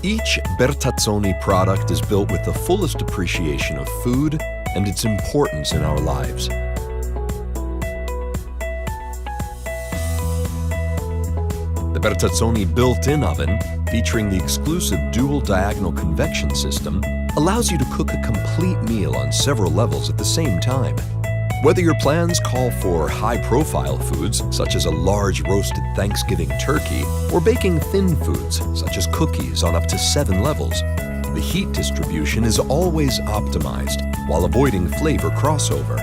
Each Bertazzoni product is built with the fullest appreciation of food and its importance in our lives. The Bertazzoni built-in oven, featuring the exclusive dual diagonal convection system, allows you to cook a complete meal on several levels at the same time. Whether your plans call for high-profile foods, such as a large roasted Thanksgiving turkey, or baking thin foods, such as cookies on up to 7 levels, the heat distribution is always optimized while avoiding flavor crossover.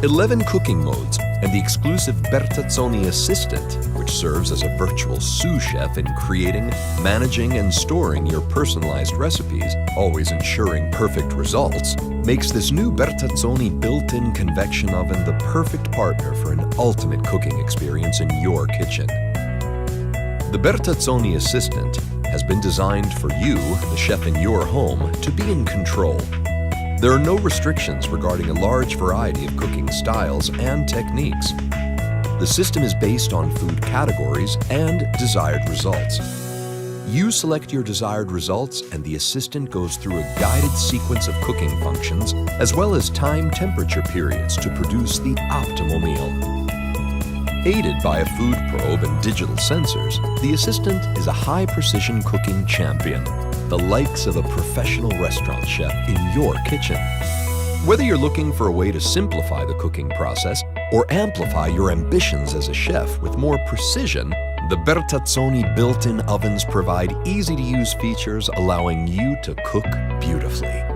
11 cooking modes and the exclusive Bertazzoni Assistant, which serves as a virtual sous chef in creating, managing, and storing your personalized recipes, always ensuring perfect results, makes this new Bertazzoni built-in convection oven the perfect partner for an ultimate cooking experience in your kitchen. The Bertazzoni Assistant has been designed for you, the chef in your home, to be in control. There are no restrictions regarding a large variety of cooking styles and techniques. The system is based on food categories and desired results. You select your desired results and the assistant goes through a guided sequence of cooking functions as well as time temperature periods to produce the optimal meal. Aided by a food probe and digital sensors, the assistant is a high-precision cooking champion, the likes of a professional restaurant chef in your kitchen. Whether you're looking for a way to simplify the cooking process or amplify your ambitions as a chef with more precision, the Bertazzoni built-in ovens provide easy-to-use features allowing you to cook beautifully.